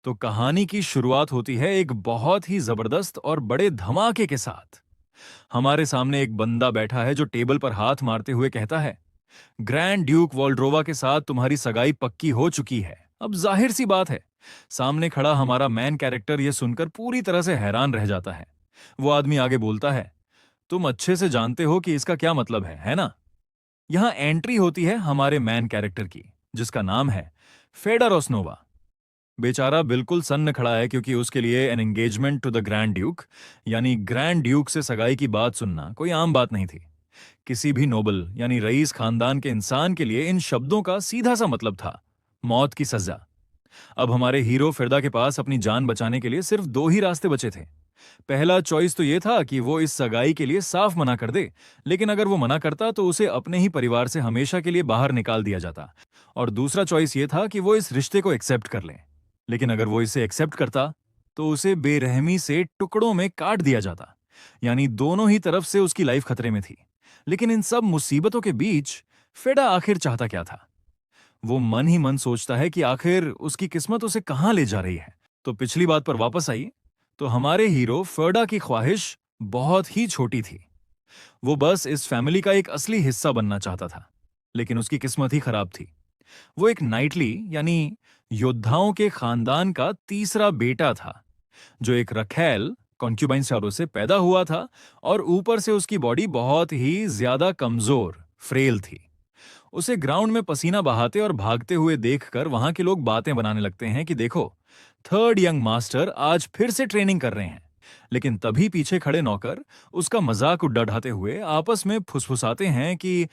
तो कहानी की शुरुआत होती है एक बहुत ही जबरदस्त और बड़े धमाके के साथ। हमारे सामने एक बंदा बैठा है जो टेबल पर हाथ मारते हुए कहता है, ग्रैंड ड्यूक वॉल्ड्रोवा के साथ तुम्हारी सगाई पक्की हो चुकी है। अब जाहिर सी बात है, सामने खड़ा हमारा मैन कैरेक्टर यह सुनकर पूरी तरह से हैरान रह जाता है। वो आदमी आगे बोलता है, तुम अच्छे से जानते हो कि इसका क्या मतलब है ना? यहां एंट्री होती है हमारे मैन कैरेक्टर की, जिसका नाम है फेडर ओस्नोवा। बेचारा बिल्कुल सन्न खड़ा है क्योंकि उसके लिए an engagement to the grand duke, यानी ग्रैंड ड्यूक से सगाई की बात सुनना कोई आम बात नहीं थी। किसी भी नोबल यानी रईस खानदान के इंसान के लिए इन शब्दों का सीधा सा मतलब था, मौत की सजा। अब हमारे हीरो फिरदा के पास अपनी जान बचाने के लिए सिर्फ दो ही रास्ते बचे थे। पहला चॉइस तो यह था कि वो इस सगाई के लिए साफ मना कर दे, लेकिन अगर वो मना करता तो उसे अपने ही परिवार से हमेशा के लिए बाहर निकाल दिया जाता। और दूसरा चॉइस ये था कि वो इस रिश्ते को एक्सेप्ट कर ले, लेकिन अगर वो इसे एक्सेप्ट करता तो उसे बेरहमी से टुकड़ों में काट दिया जाता। यानी दोनों ही तरफ से उसकी लाइफ खतरे में थी। लेकिन इन सब मुसीबतों के बीच फेडा आखिर चाहता क्या था? वो मन ही मन सोचता है कि आखिर उसकी किस्मत उसे कहां ले जा रही है। तो पिछली बात पर वापस आई तो हमारे हीरो फेडा की ख्वाहिश बहुत ही छोटी थी। वो बस इस फैमिली का एक असली हिस्सा बनना चाहता था, लेकिन उसकी किस्मत ही खराब थी। वो एक नाइटली यानी योद्धाओं के खानदान का तीसरा बेटा था, जो एक रखैल कॉन्क्यूबाइन चारों से पैदा हुआ था, और ऊपर से उसकी बॉडी बहुत ही ज्यादा कमजोर फ्रेल थी। उसे ग्राउंड में पसीना बहाते और भागते हुए देखकर वहां के लोग बातें बनाने लगते हैं कि देखो, थर्ड यंग मास्टर आज फिर से ट्रेनिंग कर रहे हैं। लेकिन तभी पीछे खड़े नौकर उसका मजाक उड़ाते हुए आपस में फुसफुसाते हैं कि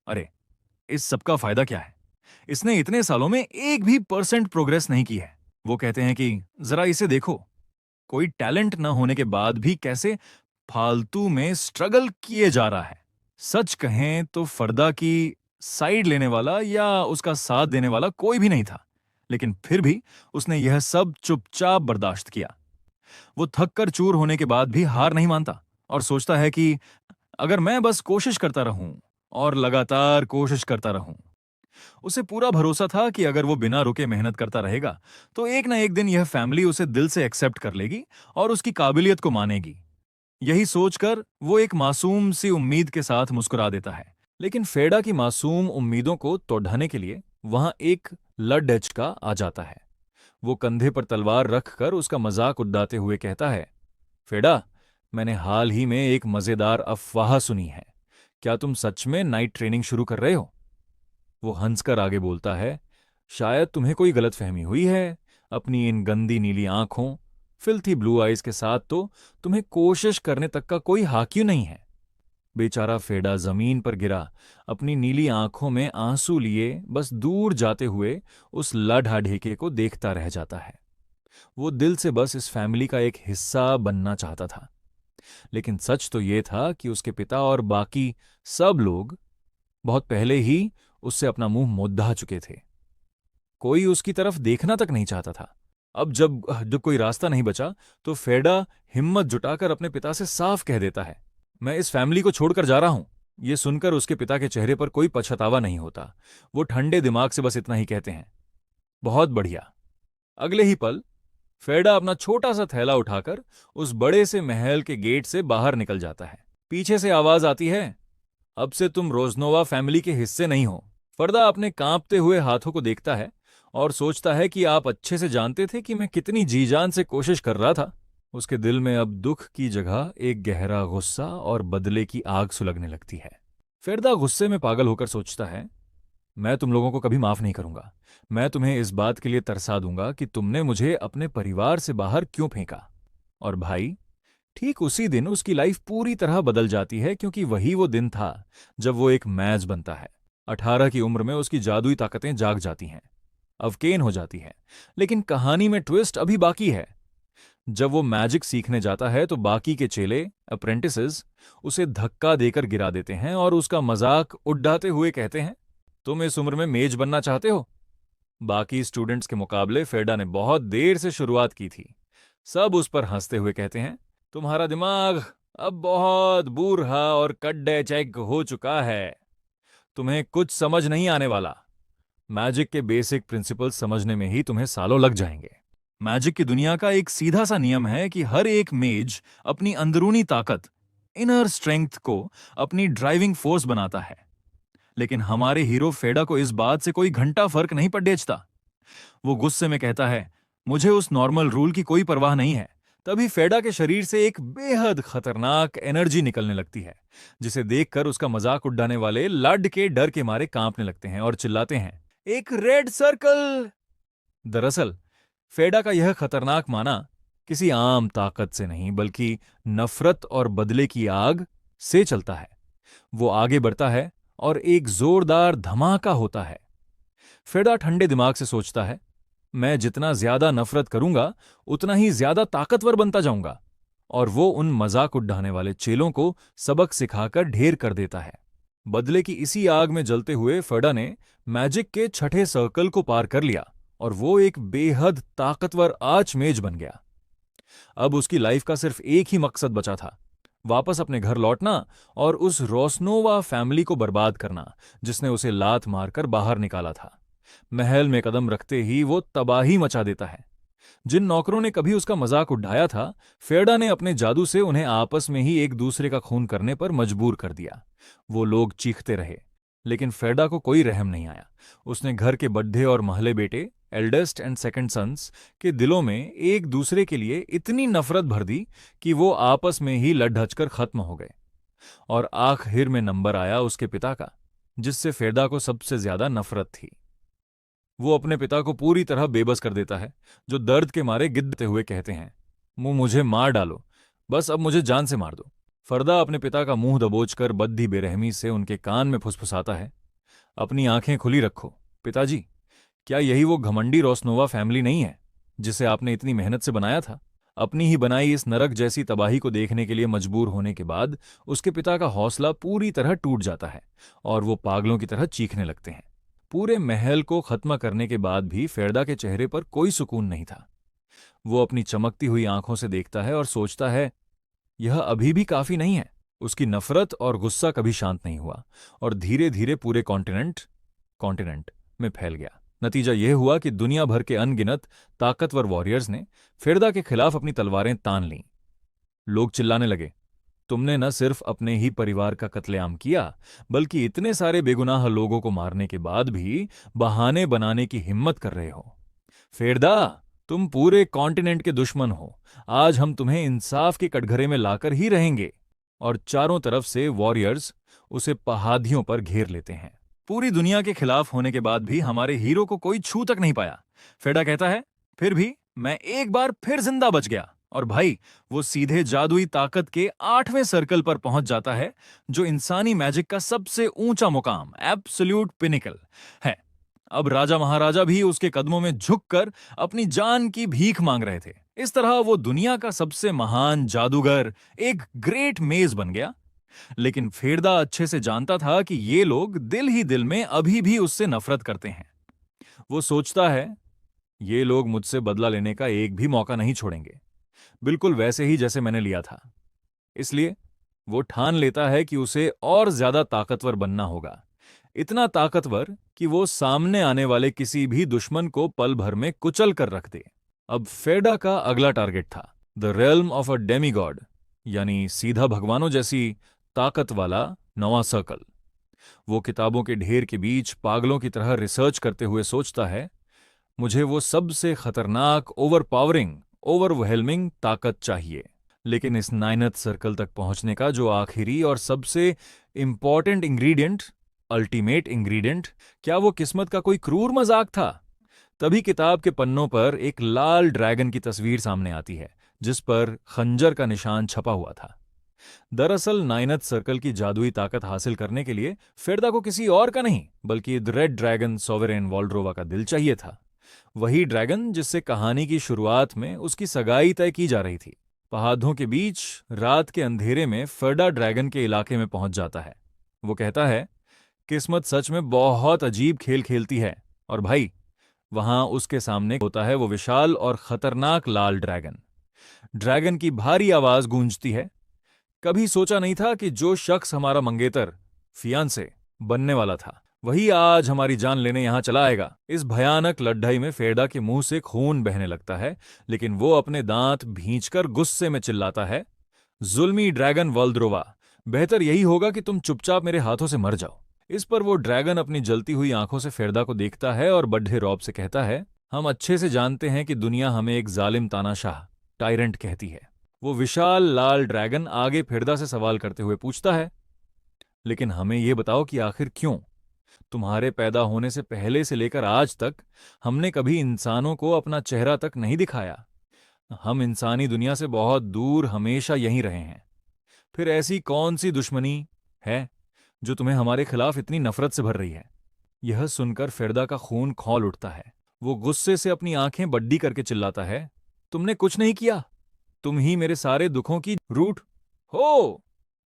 अरे, इस सब का फायदा क्या है? इसने इतने सालों में 1% प्रोग्रेस नहीं की है। वो कहते हैं कि जरा इसे देखो, कोई टैलेंट न होने के बाद भी कैसे फालतू में स्ट्रगल किए जा रहा है। सच कहें तो फरदा की साइड लेने वाला या उसका साथ देने वाला कोई भी नहीं था, लेकिन फिर भी उसने यह सब चुपचाप बर्दाश्त किया। वो थक कर चूर होने के बाद भी हार नहीं मानता और सोचता है कि अगर मैं बस कोशिश करता रहूं और लगातार कोशिश करता रहूं। उसे पूरा भरोसा था कि अगर वो बिना रुके मेहनत करता रहेगा तो एक ना एक दिन यह फैमिली उसे दिल से एक्सेप्ट कर लेगी और उसकी काबिलियत को मानेगी। यही सोचकर वो एक मासूम सी उम्मीद के साथ मुस्कुरा देता है। लेकिन फेडा की मासूम उम्मीदों को तोड़ने के लिए वहां एक लड का आ जाता है। वो कंधे पर तलवार रखकर उसका मजाक उड़ाते हुए कहता है, फेडा, मैंने हाल ही में एक मजेदार अफवाह सुनी है। क्या तुम सच में नाइट ट्रेनिंग शुरू कर रहे हो? वो हंसकर आगे बोलता है, शायद तुम्हें कोई गलतफहमी हुई है। अपनी इन गंदी नीली आंखों, फिल्थी ब्लू आइज के साथ तो तुम्हें कोशिश करने तक का कोई हक क्यों नहीं है? बेचारा फेडा जमीन पर गिरा, अपनी नीली आंखों में आंसू लिए बस दूर जाते हुए उस लाढ़ाढेके को देखता रह जाता है। वो दिल से बस इस फैमिली का एक हिस्सा बनना चाहता था। लेकिन सच तो ये था कि उसके पिता और बाकी सब लोग बहुत पहले ही उससे अपना मुंह मोद्दा चुके थे। कोई उसकी तरफ देखना तक नहीं चाहता था। अब जब जब कोई रास्ता नहीं बचा तो फेडा हिम्मत जुटाकर अपने पिता से साफ कह देता है, मैं इस फैमिली को छोड़कर जा रहा हूं। यह सुनकर उसके पिता के चेहरे पर कोई पछतावा नहीं होता। वो ठंडे दिमाग से बस इतना ही कहते हैं, बहुत बढ़िया। अगले ही पल फेडा अपना छोटा सा थैला उठाकर उस बड़े से महल के गेट से बाहर निकल जाता है। पीछे से आवाज आती है, अब से तुम रोजनोवा फैमिली के हिस्से नहीं हो। फरदा अपने कांपते हुए हाथों को देखता है और सोचता है कि आप अच्छे से जानते थे कि मैं कितनी जी जान से कोशिश कर रहा था। उसके दिल में अब दुख की जगह एक गहरा गुस्सा और बदले की आग सुलगने लगती है। फेरदा गुस्से में पागल होकर सोचता है, मैं तुम लोगों को कभी माफ नहीं करूंगा। मैं तुम्हें इस बात के लिए तरसा दूंगा कि तुमने मुझे अपने परिवार से बाहर क्यों फेंका। और भाई, ठीक उसी दिन उसकी लाइफ पूरी तरह बदल जाती है, क्योंकि वही वो दिन था जब वो एक मैच बनता है। 18 की उम्र में उसकी जादुई ताकतें जाग जाती हैं, अवकेन हो जाती है। लेकिन कहानी में ट्विस्ट अभी बाकी है। जब वो मैजिक सीखने जाता है तो बाकी के चेले अप्रेंटिसेस उसे धक्का देकर गिरा देते हैं और उसका मजाक उड़ाते हुए कहते हैं, तुम इस उम्र में मेज बनना चाहते हो? बाकी स्टूडेंट्स के मुकाबले फेडा ने बहुत देर से शुरुआत की थी। सब उस पर हंसते हुए कहते हैं, तुम्हारा दिमाग अब बहुत बूढ़ा और कड्डे चेक हो चुका है। तुम्हें कुछ समझ नहीं आने वाला। मैजिक के बेसिक प्रिंसिपल्स समझने में ही तुम्हें सालों लग जाएंगे। मैजिक की दुनिया का एक सीधा सा नियम है कि हर एक मेज अपनी अंदरूनी ताकत, इनर स्ट्रेंथ को अपनी ड्राइविंग फोर्स बनाता है। लेकिन हमारे हीरो फेडा को इस बात से कोई घंटा फर्क नहीं पड़ेचता। वो गुस्से में कहता है, मुझे उस नॉर्मल रूल की कोई परवाह नहीं है। तभी फेडा के शरीर से एक बेहद खतरनाक एनर्जी निकलने लगती है, जिसे देखकर उसका मजाक उड़ाने वाले लड के डर के मारे कांपने लगते हैं और चिल्लाते हैं, एक रेड सर्कल। दरअसल फेडा का यह खतरनाक माना किसी आम ताकत से नहीं बल्कि नफरत और बदले की आग से चलता है। वो आगे बढ़ता है और एक जोरदार धमाका होता है। फेडा ठंडे दिमाग से सोचता है, मैं जितना ज्यादा नफरत करूंगा उतना ही ज्यादा ताकतवर बनता जाऊंगा। और वो उन मजाक उड़ाने वाले चेलों को सबक सिखाकर ढेर कर देता है। बदले की इसी आग में जलते हुए फेडा ने मैजिक के छठे सर्कल को पार कर लिया और वो एक बेहद ताकतवर आर्चमेज बन गया। अब उसकी लाइफ का सिर्फ एक ही मकसद बचा था, वापस अपने घर लौटना और उस रोसनोवा फैमिली को बर्बाद करना जिसने उसे लात मारकर बाहर निकाला था। महल में कदम रखते ही वो तबाही मचा देता है। जिन नौकरों ने कभी उसका मजाक उड़ाया था, फेडा ने अपने जादू से उन्हें आपस में ही एक दूसरे का खून करने पर मजबूर कर दिया। वो लोग चीखते रहे, लेकिन फेडा को कोई रहम नहीं आया। उसने घर के बड्ढे और महले बेटे, एल्डेस्ट एंड सेकंड सन्स के दिलों में एक दूसरे के लिए इतनी नफरत भर दी कि वो आपस में ही लड़ ढचकर खत्म हो गए। और आखिर में नंबर आया उसके पिता का, जिससे फेडा को सबसे ज्यादा नफरत थी। वो अपने पिता को पूरी तरह बेबस कर देता है, जो दर्द के मारे गिद्धते हुए कहते हैं, मुझे मार डालो, बस अब मुझे जान से मार दो। फरदा अपने पिता का मुंह दबोचकर बद्धी बेरहमी से उनके कान में फुसफुसाता है, अपनी आंखें खुली रखो पिताजी। क्या यही वो घमंडी रोसनोवा फैमिली नहीं है जिसे आपने इतनी मेहनत से बनाया था? अपनी ही बनाई इस नरक जैसी तबाही को देखने के लिए मजबूर होने के बाद उसके पिता का हौसला पूरी तरह टूट जाता है और वो पागलों की तरह चीखने लगते हैं। पूरे महल को खत्म करने के बाद भी फेडा के चेहरे पर कोई सुकून नहीं था। वो अपनी चमकती हुई आंखों से देखता है और सोचता है, यह अभी भी काफी नहीं है। उसकी नफरत और गुस्सा कभी शांत नहीं हुआ और धीरे धीरे पूरे कॉन्टिनेंट में फैल गया। नतीजा यह हुआ कि दुनिया भर के अनगिनत ताकतवर वॉरियर्स ने फेडा के खिलाफ अपनी तलवारें तान लीं। लोग चिल्लाने लगे, तुमने न सिर्फ अपने ही परिवार का कत्लेआम किया, बल्कि इतने सारे बेगुनाह लोगों को मारने के बाद भी बहाने बनाने की हिम्मत कर रहे हो। फेडा, तुम पूरे कॉन्टिनेंट के दुश्मन हो। आज हम तुम्हें इंसाफ के कटघरे में लाकर ही रहेंगे। और चारों तरफ से वॉरियर्स उसे पहाड़ियों पर घेर लेते हैं। पूरी दुनिया के खिलाफ होने के बाद भी हमारे हीरो को कोई छू तक नहीं पाया। फेडा कहता है, फिर भी मैं एक बार फिर जिंदा बच गया। और भाई, वो सीधे जादुई ताकत के 8वें सर्कल पर पहुंच जाता है, जो इंसानी मैजिक का सबसे ऊंचा मुकाम, एब्सोल्यूट पिनिकल है। अब राजा महाराजा भी उसके कदमों में झुककर अपनी जान की भीख मांग रहे थे। इस तरह वो दुनिया का सबसे महान जादूगर, एक ग्रेट मेज बन गया। लेकिन फेडा अच्छे से जानता था कि ये लोग दिल ही दिल में अभी भी उससे नफरत करते हैं। वो सोचता है, ये लोग मुझसे बदला लेने का एक भी मौका नहीं छोड़ेंगे, बिल्कुल वैसे ही जैसे मैंने लिया था। इसलिए वो ठान लेता है कि उसे और ज्यादा ताकतवर बनना होगा, इतना ताकतवर कि वो सामने आने वाले किसी भी दुश्मन को पल भर में कुचल कर रख दे। अब फेडा का अगला टारगेट था the realm of a demigod, यानी सीधा भगवानों जैसी ताकत वाला नवा सर्कल। वो किताबों के ढेर के बीच पागलों की तरह रिसर्च करते हुए सोचता है, मुझे वो सबसे खतरनाक, ओवरपावरिंग, ओवरवेलमिंग ताकत चाहिए। लेकिन इस नाइनथ सर्कल तक पहुंचने का जो आखिरी और सबसे इंपॉर्टेंट इंग्रेडिएंट, अल्टीमेट इंग्रेडिएंट, क्या वो किस्मत का कोई क्रूर मजाक था? तभी किताब के पन्नों पर एक लाल ड्रैगन की तस्वीर सामने आती है, जिस पर खंजर का निशान छपा हुआ था। दरअसल नाइनथ सर्कल की जादुई ताकत हासिल करने के लिए फेडा को किसी और का नहीं, बल्कि द रेड ड्रैगन सोवेरेन वॉल्ड्रोवा का दिल चाहिए था। वही ड्रैगन जिससे कहानी की शुरुआत में उसकी सगाई तय की जा रही थी। पहाड़ों के बीच रात के अंधेरे में फेडा ड्रैगन के इलाके में पहुंच जाता है। वो कहता है, किस्मत सच में बहुत अजीब खेल खेलती है। और भाई, वहां उसके सामने होता है वो विशाल और खतरनाक लाल ड्रैगन। ड्रैगन की भारी आवाज गूंजती है, कभी सोचा नहीं था कि जो शख्स हमारा मंगेतर, फियांसे बनने वाला था, वही आज हमारी जान लेने यहां चला आएगा। इस भयानक लड़ाई में फेरदा के मुंह से खून बहने लगता है, लेकिन वो अपने दांत भींचकर गुस्से में चिल्लाता है, जुल्मी ड्रैगन वोल्ड्रोवा, बेहतर यही होगा कि तुम चुपचाप मेरे हाथों से मर जाओ। इस पर वो ड्रैगन अपनी जलती हुई आंखों से फेरदा को देखता है और बड्ढे रौब से कहता है, हम अच्छे से जानते हैं कि दुनिया हमें एक जालिम तानाशाह टायरेंट कहती है। वो विशाल लाल ड्रैगन आगे फेरदा से सवाल करते हुए पूछता है, लेकिन हमें ये बताओ कि आखिर क्यों? तुम्हारे पैदा होने से पहले से लेकर आज तक हमने कभी इंसानों को अपना चेहरा तक नहीं दिखाया। हम इंसानी दुनिया से बहुत दूर हमेशा यहीं रहे हैं। फिर ऐसी कौन सी दुश्मनी है जो तुम्हें हमारे खिलाफ इतनी नफरत से भर रही है? यह सुनकर फेरदा का खून खौल उठता है। वो गुस्से से अपनी आंखें बड्डी करके चिल्लाता है, तुमने कुछ नहीं किया। तुम ही मेरे सारे दुखों की रूट हो।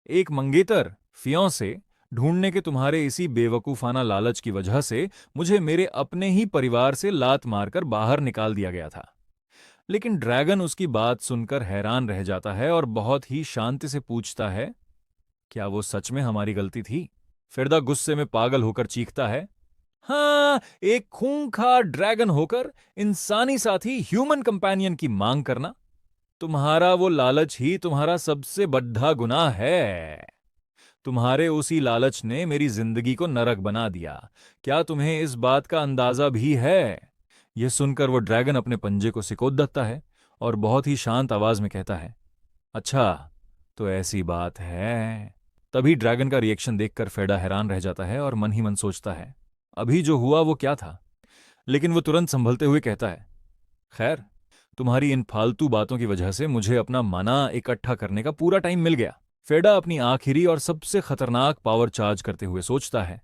एक मंगेतर फियांसे ढूंढने के तुम्हारे इसी बेवकूफाना लालच की वजह से मुझे मेरे अपने ही परिवार से लात मारकर बाहर निकाल दिया गया था। लेकिन ड्रैगन उसकी बात सुनकर हैरान रह जाता है और बहुत ही शांति से पूछता है, क्या वो सच में हमारी गलती थी? फिरदा गुस्से में पागल होकर चीखता है, हाँ, एक खूंखार ड्रैगन होकर इंसानी साथी ह्यूमन कंपेनियन की मांग करना, तुम्हारा वो लालच ही तुम्हारा सबसे बड़ा गुनाह है। तुम्हारे उसी लालच ने मेरी जिंदगी को नरक बना दिया। क्या तुम्हें इस बात का अंदाजा भी है? यह सुनकर वो ड्रैगन अपने पंजे को सिकोड़ देता है और बहुत ही शांत आवाज में कहता है, अच्छा, तो ऐसी बात है। तभी ड्रैगन का रिएक्शन देखकर फेडा हैरान रह जाता है और मन ही मन सोचता है, अभी जो हुआ वो क्या था? लेकिन वो तुरंत संभलते हुए कहता है, खैर, तुम्हारी इन फालतू बातों की वजह से मुझे अपना माना इकट्ठा करने का पूरा टाइम मिल गया। फेडा अपनी आखिरी और सबसे खतरनाक पावर चार्ज करते हुए सोचता है,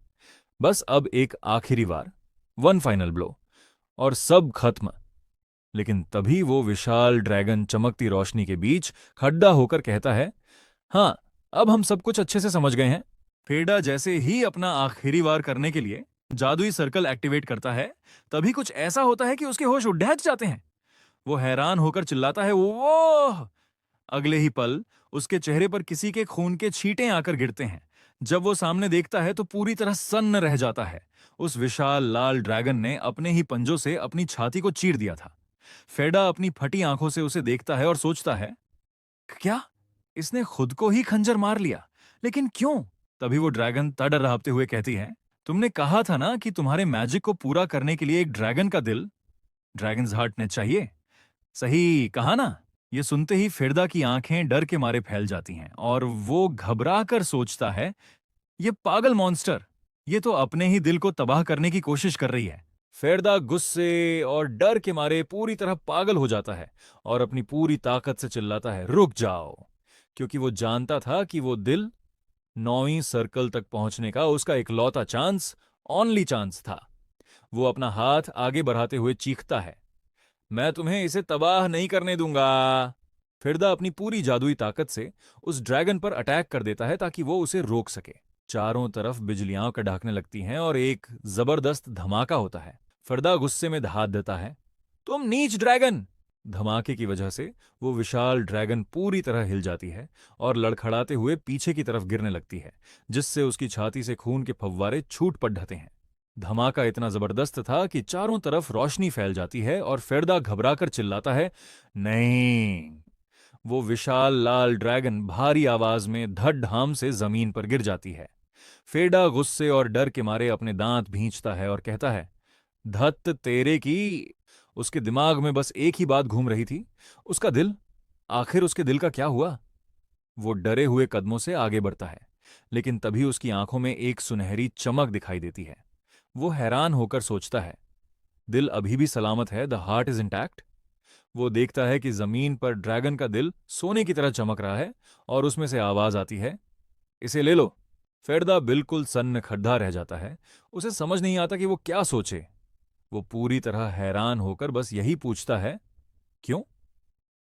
बस अब एक आखिरी वार, वन फाइनल ब्लो, और सब खत्म। लेकिन तभी वो विशाल ड्रैगन चमकती रोशनी के बीच खड्डा होकर कहता है, हाँ, अब हम सब कुछ अच्छे से समझ गए हैं। फेडा जैसे ही अपना आखिरी वार करने के लिए जादुई सर्कल एक्टिवेट करता है, तभी कुछ ऐसा होता है कि उसके होश उड़ जाते हैं। वो हैरान होकर चिल्लाता है, वो अगले ही पल उसके चेहरे पर किसी के खून के छींटे आकर गिरते हैं। जब वो सामने देखता है तो पूरी तरह सन्न रह जाता है। उस विशाल लाल ड्रैगन ने अपने ही पंजों से अपनी छाती को चीर दिया था। फेडा अपनी फटी आंखों से उसे देखता है और सोचता है, क्या इसने खुद को ही खंजर मार लिया? लेकिन क्यों? तभी वो ड्रैगन तड़राते हुए कहती है, तुमने कहा था ना कि तुम्हारे मैजिक को पूरा करने के लिए एक ड्रैगन का दिल, ड्रैगन्स हार्ट ने चाहिए। सही कहा ना? ये सुनते ही फिरदा की आंखें डर के मारे फैल जाती हैं और वो घबरा कर सोचता है, ये पागल मॉन्स्टर, ये तो अपने ही दिल को तबाह करने की कोशिश कर रही है। फेरदा गुस्से और डर के मारे पूरी तरह पागल हो जाता है और अपनी पूरी ताकत से चिल्लाता है, रुक जाओ, क्योंकि वो जानता था कि वो दिल 9वीं सर्कल तक पहुंचने का उसका इकलौता चांस, ओनली चांस था। वो अपना हाथ आगे बढ़ाते हुए चीखता है, मैं तुम्हें इसे तबाह नहीं करने दूंगा। फिरदा अपनी पूरी जादुई ताकत से उस ड्रैगन पर अटैक कर देता है ताकि वो उसे रोक सके। चारों तरफ बिजलियां कड़ाकने लगती हैं और एक जबरदस्त धमाका होता है। फिरदा गुस्से में दहाड़ देता है, तुम नीच ड्रैगन! धमाके की वजह से वो विशाल ड्रैगन पूरी तरह हिल जाती है और लड़खड़ाते हुए पीछे की तरफ गिरने लगती है, जिससे उसकी छाती से खून के फव्वारे छूट पड़ ढहते हैं। धमाका इतना जबरदस्त था कि चारों तरफ रोशनी फैल जाती है और फेरदा घबराकर चिल्लाता है, नहीं! वो विशाल लाल ड्रैगन भारी आवाज में धड़-धाम से जमीन पर गिर जाती है। फेरदा गुस्से और डर के मारे अपने दांत भींचता है और कहता है, धत तेरे की! उसके दिमाग में बस एक ही बात घूम रही थी, उसका दिल, आखिर उसके दिल का क्या हुआ? वो डरे हुए कदमों से आगे बढ़ता है, लेकिन तभी उसकी आंखों में एक सुनहरी चमक दिखाई देती है। वो हैरान होकर सोचता है, दिल अभी भी सलामत है, द हार्ट इज इंटैक्ट। वो देखता है कि जमीन पर ड्रैगन का दिल सोने की तरह चमक रहा है और उसमें से आवाज आती है, इसे ले लो। फेरदा बिल्कुल सन्न खड्डा रह जाता है। उसे समझ नहीं आता कि वो क्या सोचे। वो पूरी तरह हैरान होकर बस यही पूछता है, क्यों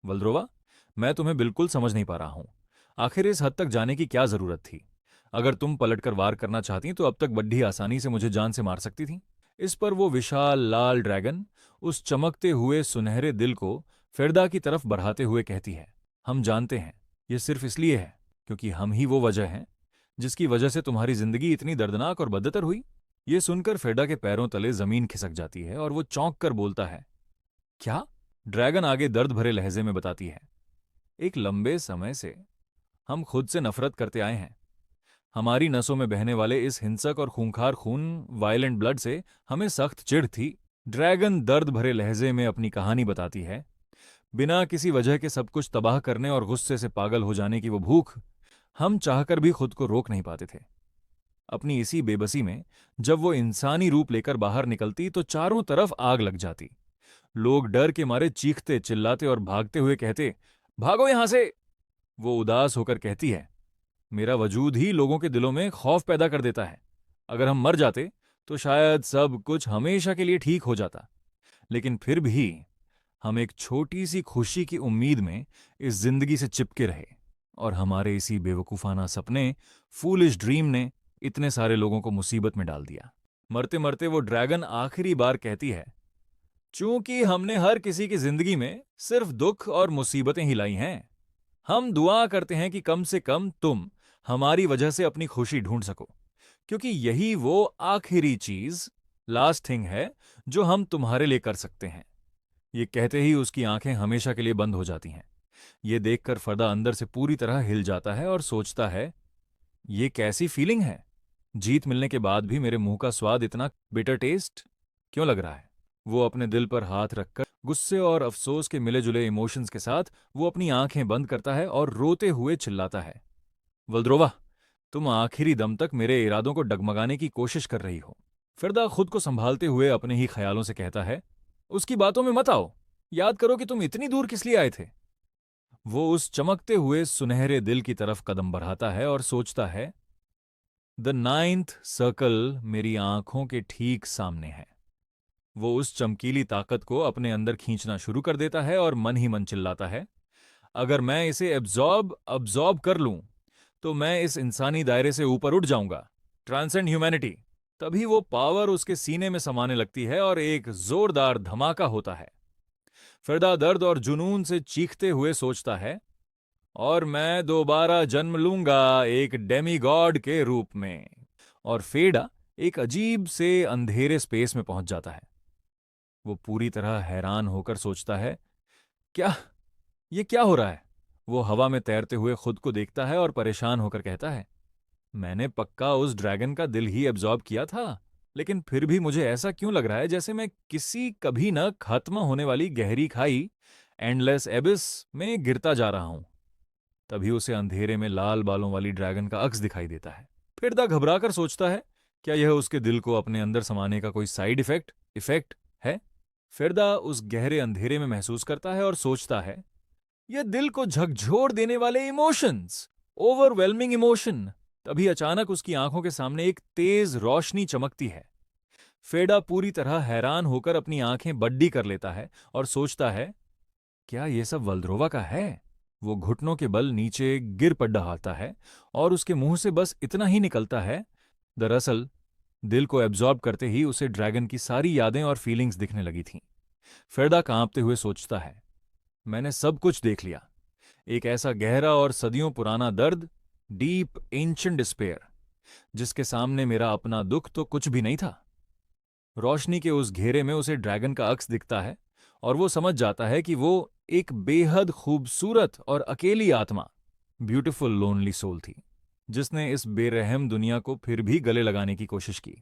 वल्द्रोवा, मैं तुम्हें बिल्कुल समझ नहीं पा रहा हूं। आखिर इस हद तक जाने की क्या जरूरत थी? अगर तुम पलटकर वार करना चाहती तो अब तक बड्ढी आसानी से मुझे जान से मार सकती थी। इस पर वो विशाल लाल ड्रैगन उस चमकते हुए सुनहरे दिल को फिरदा की तरफ बढ़ाते हुए कहती है, हम जानते हैं, यह सिर्फ इसलिए है क्योंकि हम ही वो वजह हैं जिसकी वजह से तुम्हारी जिंदगी इतनी दर्दनाक और बदतर हुई। ये सुनकर फेडा के पैरों तले जमीन खिसक जाती है और वो चौंक कर बोलता है, क्या? ड्रैगन आगे दर्द भरे लहजे में बताती है, एक लंबे समय से हम खुद से नफरत करते आए हैं। हमारी नसों में बहने वाले इस हिंसक और खूंखार खून, वायलेंट ब्लड से हमें सख्त चिढ़ थी। ड्रैगन दर्द भरे लहजे में अपनी कहानी बताती है। बिना किसी वजह के सब कुछ तबाह करने और गुस्से से पागल हो जाने की वो भूख, हम चाहकर भी खुद को रोक नहीं पाते थे। अपनी इसी बेबसी में जब वो इंसानी रूप लेकर बाहर निकलती तो चारों तरफ आग लग जाती। लोग डर के मारे चीखते, चिल्लाते और भागते हुए कहते, भागो यहां से। वो उदास होकर कहती है, मेरा वजूद ही लोगों के दिलों में खौफ पैदा कर देता है। अगर हम मर जाते तो शायद सब कुछ हमेशा के लिए ठीक हो जाता। लेकिन फिर भी हम एक छोटी सी खुशी की उम्मीद में इस जिंदगी से चिपके रहे, और हमारे इसी बेवकूफाना सपने, फूलिश ड्रीम ने इतने सारे लोगों को मुसीबत में डाल दिया। मरते मरते वो ड्रैगन आखिरी बार कहती है, चूंकि हमने हर किसी की जिंदगी में सिर्फ दुख और मुसीबतें ही लाई हैं, हम दुआ करते हैं कि कम से कम तुम हमारी वजह से अपनी खुशी ढूंढ सको, क्योंकि यही वो आखिरी चीज, लास्ट थिंग है जो हम तुम्हारे लिए कर सकते हैं। ये कहते ही उसकी आंखें हमेशा के लिए बंद हो जाती हैं। ये देखकर फरदा अंदर से पूरी तरह हिल जाता है और सोचता है, ये कैसी फीलिंग है? जीत मिलने के बाद भी मेरे मुंह का स्वाद इतना बिटर टेस्ट क्यों लग रहा है? वो अपने दिल पर हाथ रखकर गुस्से और अफसोस के मिले जुले इमोशंस के साथ वो अपनी आंखें बंद करता है और रोते हुए चिल्लाता है, वल्द्रोवा, तुम आखिरी दम तक मेरे इरादों को डगमगाने की कोशिश कर रही हो। फिरदा खुद को संभालते हुए अपने ही ख्यालों से कहता है, उसकी बातों में मत आओ। याद करो कि तुम इतनी दूर किस लिए आए थे। वो उस चमकते हुए सुनहरे दिल की तरफ कदम बढ़ाता है और सोचता है, द नाइन्थ सर्कल मेरी आंखों के ठीक सामने है। वो उस चमकीली ताकत को अपने अंदर खींचना शुरू कर देता है और मन ही मन चिल्लाता है, अगर मैं इसे एब्जॉर्ब कर लूं तो मैं इस इंसानी दायरे से ऊपर उठ जाऊंगा, ट्रांसेंड ह्यूमैनिटी। तभी वो पावर उसके सीने में समाने लगती है और एक जोरदार धमाका होता है। फिरदा दर्द और जुनून से चीखते हुए सोचता है, और मैं दोबारा जन्म लूंगा एक डेमीगॉड के रूप में। और फेडा एक अजीब से अंधेरे स्पेस में पहुंच जाता है। वो पूरी तरह हैरान होकर सोचता है, क्या ये क्या हो रहा है? वो हवा में तैरते हुए खुद को देखता है और परेशान होकर कहता है, मैंने पक्का उस ड्रैगन का दिल ही एब्जॉर्ब किया था, लेकिन फिर भी मुझे ऐसा क्यों लग रहा है जैसे मैं किसी कभी न खत्म होने वाली गहरी खाई, एंडलेस एबिस में गिरता जा रहा हूं। तभी उसे अंधेरे में लाल बालों वाली ड्रैगन का अक्स दिखाई देता है। फिरदा घबराकर सोचता है, क्या यह उसके दिल को अपने अंदर समाने का कोई साइड इफेक्ट है? फिरदा उस गहरे अंधेरे में महसूस करता है और सोचता है, यह दिल को झकझोर देने वाले इमोशंस, ओवरवेलमिंग इमोशन। तभी अचानक उसकी आंखों के सामने एक तेज रोशनी चमकती है। फेडा पूरी तरह हैरान होकर अपनी आंखें बड्डी कर लेता है और सोचता है, क्या यह सब वल्द्रोवा का है? वो घुटनों के बल नीचे गिर पड़ रहा है और उसके मुंह से बस इतना ही निकलता है, दरअसल दिल को एब्जॉर्ब करते ही उसे ड्रैगन की सारी यादें और फीलिंग्स दिखने लगी थीं। फेडा कांपते हुए सोचता है, मैंने सब कुछ देख लिया। एक ऐसा गहरा और सदियों पुराना दर्द, डीप एंशिएंट डिस्पेयर, जिसके सामने मेरा अपना दुख तो कुछ भी नहीं था। रोशनी के उस घेरे में उसे ड्रैगन का अक्स दिखता है और वो समझ जाता है कि वो एक बेहद खूबसूरत और अकेली आत्मा, ब्यूटीफुल लोनली सोल थी, जिसने इस बेरहम दुनिया को फिर भी गले लगाने की कोशिश की।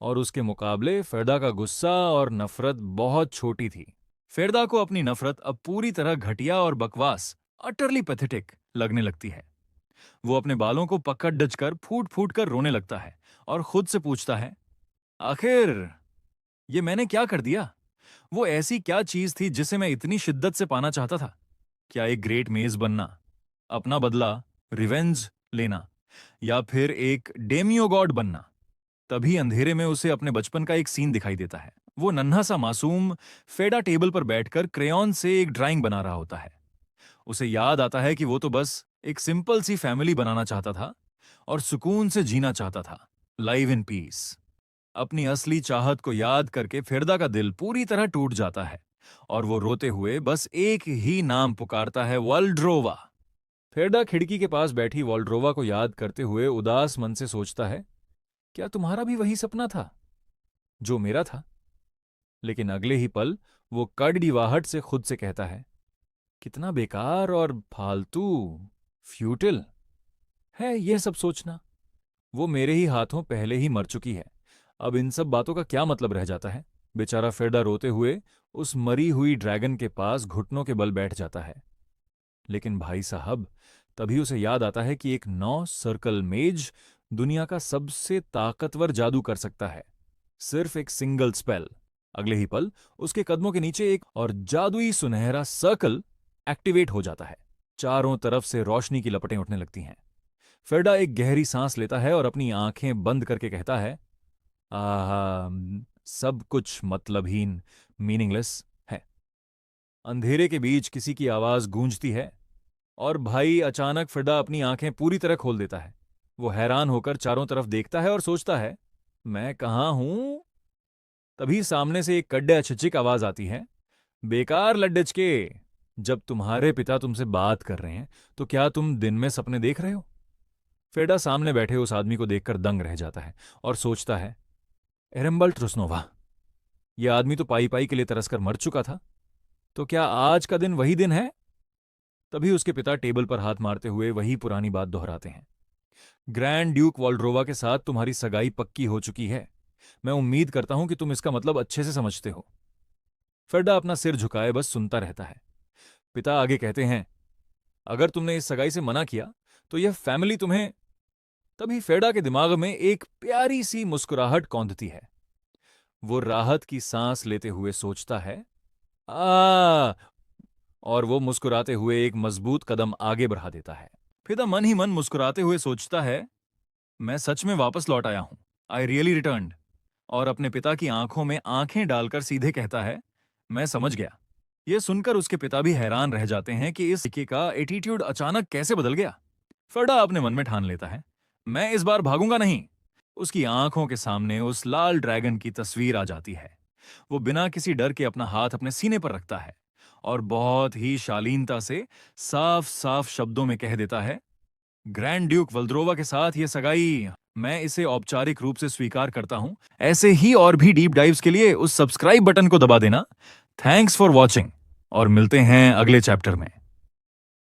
और उसके मुकाबले फेरदा का गुस्सा और नफरत बहुत छोटी थी। फेरदा को अपनी नफरत अब पूरी तरह घटिया और बकवास, अटरली पैथेटिक लगने लगती है। वो अपने बालों को पकड़ डचकर फूट फूट कर रोने लगता है और खुद से पूछता है, आखिर ये मैंने क्या कर दिया? वो ऐसी क्या चीज थी जिसे मैं इतनी शिद्दत से पाना चाहता था? क्या एक ग्रेट मेज बनना, अपना बदला, रिवेंज लेना, या फिर एक डेमियो गॉड बनना? तभी अंधेरे में उसे अपने बचपन का एक सीन दिखाई देता है। वो नन्हा सा मासूम फेडा टेबल पर बैठकर क्रेयॉन से एक ड्राइंग बना रहा होता है। उसे याद आता है कि वो तो बस एक सिंपल सी फैमिली बनाना चाहता था और सुकून से जीना चाहता था, लाइव इन पीस। अपनी असली चाहत को याद करके फिरदा का दिल पूरी तरह टूट जाता है और वो रोते हुए बस एक ही नाम पुकारता है, वल्ड्रोवा। फिरदा खिड़की के पास बैठी वल्ड्रोवा को याद करते हुए उदास मन से सोचता है, क्या तुम्हारा भी वही सपना था जो मेरा था? लेकिन अगले ही पल वो कड़ड़ीवाहट से खुद से कहता है, कितना बेकार और फालतू, फ्यूटिल है ये सब सोचना। वो मेरे ही हाथों पहले ही मर चुकी है। अब इन सब बातों का क्या मतलब रह जाता है? बेचारा फिरदा रोते हुए उस मरी हुई ड्रैगन के पास घुटनों के बल बैठ जाता है। लेकिन भाई साहब, तभी उसे याद आता है कि एक 9 सर्कल मेज दुनिया का सबसे ताकतवर जादू कर सकता है, सिर्फ एक सिंगल स्पेल। अगले ही पल उसके कदमों के नीचे एक और जादुई सुनहरा सर्कल एक्टिवेट हो जाता है। चारों तरफ से रोशनी की लपटें उठने लगती हैं। फिरडा एक गहरी सांस लेता है और अपनी आंखें बंद करके कहता है, आहा, सब कुछ मतलबहीन, मीनिंगलेस है। अंधेरे के बीच किसी की आवाज गूंजती है और भाई अचानक फिरदा अपनी आंखें पूरी तरह खोल देता है। वो हैरान होकर चारों तरफ देखता है और सोचता है, मैं कहाँ हूं? तभी सामने से एक कड्डे अछिचिक आवाज आती है, बेकार लड्डचके, जब तुम्हारे पिता तुमसे बात कर रहे हैं तो क्या तुम दिन में सपने देख रहे हो? फेडा सामने बैठे उस आदमी को देखकर दंग रह जाता है और सोचता है, एरेम्बल ट्रुस्नोवा, यह आदमी तो पाई पाई के लिए तरसकर मर चुका था। तो क्या आज का दिन वही दिन है? तभी उसके पिता टेबल पर हाथ मारते हुए वही पुरानी बात दोहराते हैं, ग्रैंड ड्यूक वॉल्ड्रोवा के साथ तुम्हारी सगाई पक्की हो चुकी है। मैं उम्मीद करता हूं कि तुम इसका मतलब अच्छे से समझते हो। फेडा अपना सिर झुकाए बस सुनता रहता है। पिता आगे कहते हैं, अगर तुमने इस सगाई से मना किया तो यह फैमिली तुम्हें। तभी फेडा के दिमाग में एक प्यारी सी मुस्कुराहट कौंधती है। वो राहत की सांस लेते हुए सोचता है, आ और वो मुस्कुराते हुए एक मजबूत कदम आगे बढ़ा देता है। फिदा मन ही मन मुस्कुराते हुए सोचता है, मैं सच में वापस लौट आया हूं, आई रियली रिटर्न्ड। और अपने पिता की आंखों में आंखें डालकर सीधे कहता है, मैं समझ गया। यह सुनकर उसके पिता भी हैरान रह जाते हैं कि इस लड़के का एटीट्यूड अचानक कैसे बदल गया। फर्डा अपने मन में ठान लेता है, मैं इस बार भागूंगा नहीं। उसकी आंखों के सामने उस लाल ड्रैगन की तस्वीर आ जाती है। वो बिना किसी डर के अपना हाथ अपने सीने पर रखता है और बहुत ही शालीनता से साफ साफ शब्दों में कह देता है, ग्रैंड ड्यूक वल्द्रोवा के साथ ये सगाई, मैं इसे औपचारिक रूप से स्वीकार करता हूं। ऐसे ही और भी डीप डाइव्स के लिए उस सब्सक्राइब बटन को दबा देना। थैंक्स फॉर वॉचिंग और मिलते हैं अगले चैप्टर में।